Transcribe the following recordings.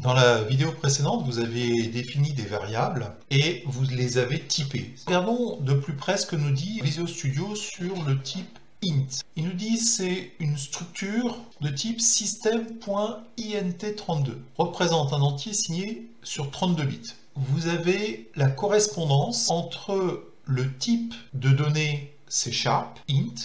Dans la vidéo précédente, vous avez défini des variables et vous les avez typées. Regardons de plus près ce que nous dit Visual Studio sur le type int. Il nous dit que c'est une structure de type system.int32. Représente un entier signé sur 32 bits. Vous avez la correspondance entre le type de données C#, int,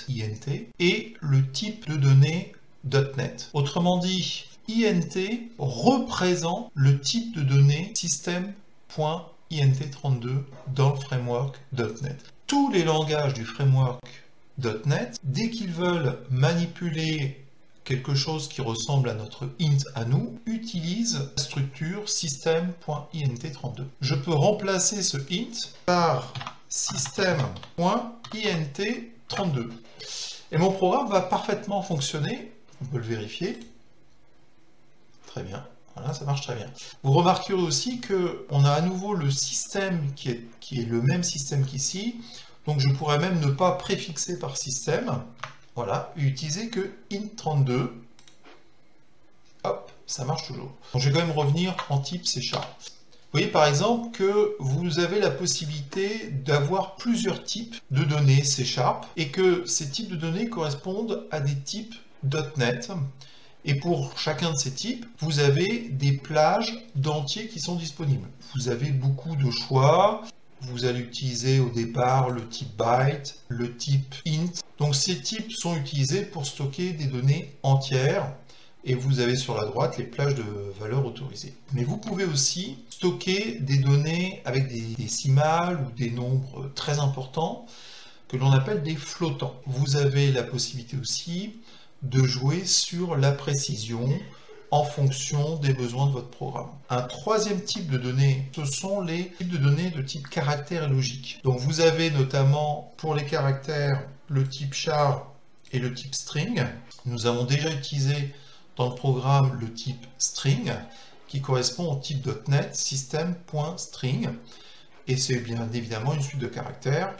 et le type de données .NET. Autrement dit, int représente le type de données system.int32 dans le framework .NET. Tous les langages du framework .NET, dès qu'ils veulent manipuler quelque chose qui ressemble à notre int à nous, utilisent la structure system.int32. Je peux remplacer ce int par system.int32. Et mon programme va parfaitement fonctionner. On peut le vérifier. Très bien. Voilà, ça marche très bien. Vous remarquerez aussi qu'on a à nouveau le système qui est le même système qu'ici. Donc je pourrais même ne pas préfixer par système. Voilà, et utiliser que int32. Hop, ça marche toujours. Donc je vais quand même revenir en type C#. Vous voyez par exemple que vous avez la possibilité d'avoir plusieurs types de données C# et que ces types de données correspondent à des types .NET. Et pour chacun de ces types, vous avez des plages d'entiers qui sont disponibles. Vous avez beaucoup de choix. Vous allez utiliser au départ le type byte, le type int. Donc ces types sont utilisés pour stocker des données entières. Et vous avez sur la droite les plages de valeurs autorisées. Mais vous pouvez aussi stocker des données avec des décimales ou des nombres très importants que l'on appelle des flottants. Vous avez la possibilité aussi de jouer sur la précision en fonction des besoins de votre programme. Un troisième type de données, ce sont les types de données de type caractère et logique. Donc vous avez notamment pour les caractères le type char et le type string. Nous avons déjà utilisé dans le programme le type string qui correspond au type .NET system.string et c'est bien évidemment une suite de caractères.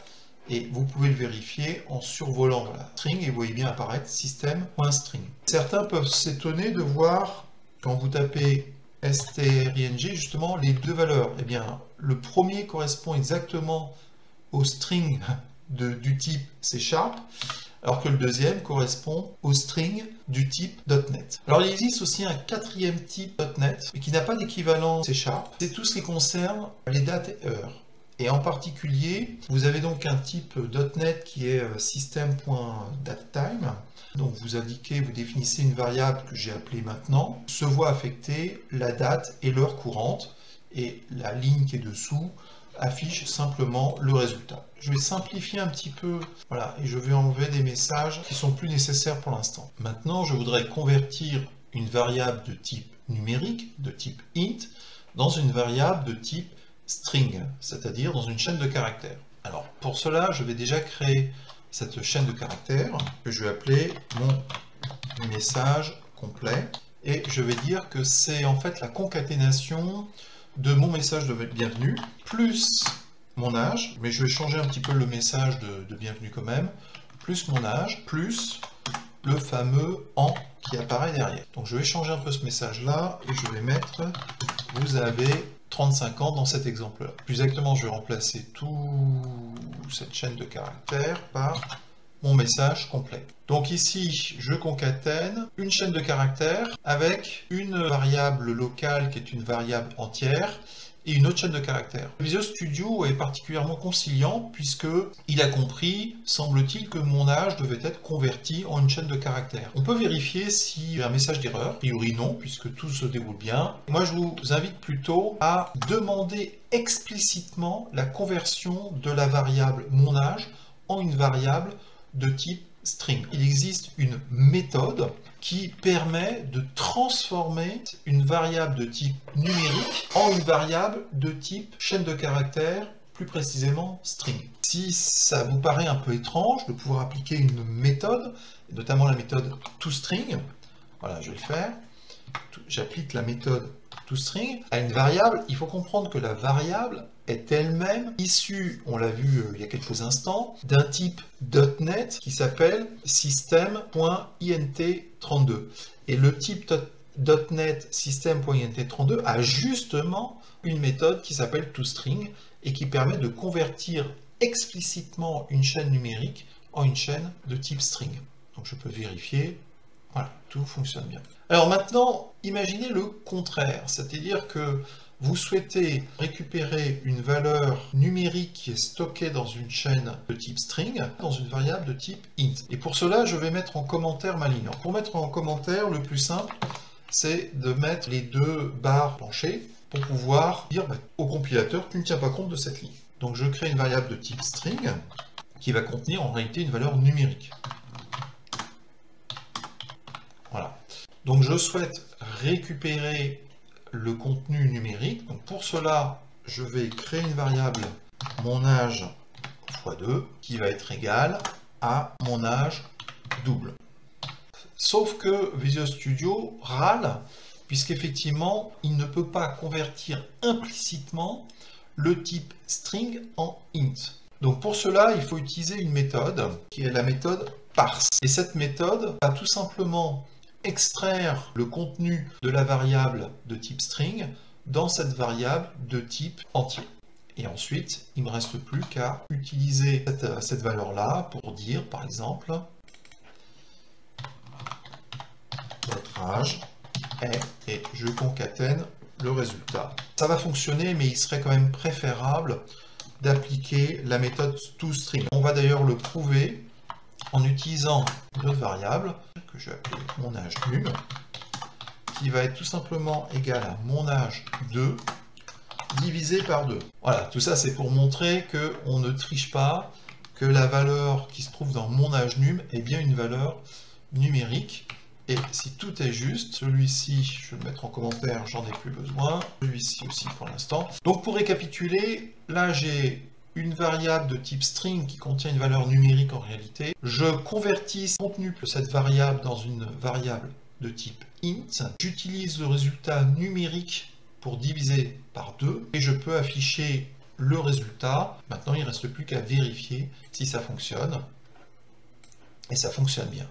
Et vous pouvez le vérifier en survolant la string et vous voyez bien apparaître system.string. Certains peuvent s'étonner de voir, quand vous tapez string, justement les deux valeurs. Eh bien, le premier correspond exactement au string du type C#, alors que le deuxième correspond au string du type .NET. Alors il existe aussi un quatrième type .NET qui n'a pas d'équivalent C#, c'est tout ce qui concerne les dates et heures. Et en particulier, vous avez donc un type .NET qui est system.datetime. Donc vous définissez une variable que j'ai appelée maintenant, se voit affecter la date et l'heure courante, et la ligne qui est dessous affiche simplement le résultat. Je vais simplifier un petit peu, voilà, et je vais enlever des messages qui sont plus nécessaires pour l'instant. Maintenant, je voudrais convertir une variable de type numérique, de type int, dans une variable de type string, c'est-à-dire dans une chaîne de caractères. Alors pour cela, je vais déjà créer cette chaîne de caractères que je vais appeler mon message complet et je vais dire que c'est en fait la concaténation de mon message de bienvenue plus mon âge, mais je vais changer un petit peu le message de bienvenue quand même, plus mon âge, plus le fameux en qui apparaît derrière. Donc je vais changer un peu ce message là et je vais mettre vous avez 35 ans dans cet exemple-là. Plus exactement, je vais remplacer toute cette chaîne de caractères par mon message complet. Donc ici, je concatène une chaîne de caractères avec une variable locale qui est une variable entière et une autre chaîne de caractères. Visual Studio est particulièrement conciliant puisque il a compris, semble-t-il, que mon âge devait être converti en une chaîne de caractères. On peut vérifier s'il y a un message d'erreur. A priori non, puisque tout se déroule bien. Moi, je vous invite plutôt à demander explicitement la conversion de la variable mon âge en une variable de type string. Il existe une méthode qui permet de transformer une variable de type numérique en une variable de type chaîne de caractères, plus précisément string. Si ça vous paraît un peu étrange de pouvoir appliquer une méthode, notamment la méthode toString, voilà, je vais le faire, j'applique la méthode toString à une variable, il faut comprendre que la variable est elle-même issue, on l'a vu il y a quelques instants, d'un type .NET qui s'appelle system.int32. Et le type .NET System.int32 a justement une méthode qui s'appelle toString et qui permet de convertir explicitement une chaîne numérique en une chaîne de type string. Donc je peux vérifier, voilà, tout fonctionne bien. Alors maintenant, imaginez le contraire, c'est-à-dire que vous souhaitez récupérer une valeur numérique qui est stockée dans une chaîne de type string, dans une variable de type int. Et pour cela, je vais mettre en commentaire ma ligne. Alors, pour mettre en commentaire, le plus simple, c'est de mettre les deux barres penchées pour pouvoir dire au compilateur, tu ne tiens pas compte de cette ligne. Donc je crée une variable de type string qui va contenir en réalité une valeur numérique. Voilà. Donc je souhaite récupérer le contenu numérique. Donc pour cela, je vais créer une variable mon âge x 2 qui va être égale à mon âge double. Sauf que Visual Studio râle, puisqu'effectivement, il ne peut pas convertir implicitement le type string en int. Donc pour cela, il faut utiliser une méthode qui est la méthode parse. Et cette méthode va tout simplement extraire le contenu de la variable de type string dans cette variable de type entier. Et ensuite, il ne me reste plus qu'à utiliser cette valeur-là pour dire, par exemple, votre âge est, et je concatène le résultat. Ça va fonctionner, mais il serait quand même préférable d'appliquer la méthode toString. On va d'ailleurs le prouver en utilisant une autre variable que je vais appeler mon âge num, qui va être tout simplement égal à mon âge 2 divisé par 2. Voilà, tout ça c'est pour montrer qu'on ne triche pas, que la valeur qui se trouve dans mon âge num est bien une valeur numérique. Et si tout est juste, celui-ci, je vais le mettre en commentaire, j'en ai plus besoin, celui-ci aussi pour l'instant. Donc pour récapituler, là j'ai une variable de type string qui contient une valeur numérique en réalité. Je convertis le contenu de cette variable dans une variable de type int. J'utilise le résultat numérique pour diviser par 2 et je peux afficher le résultat. Maintenant, il ne reste plus qu'à vérifier si ça fonctionne. Et ça fonctionne bien.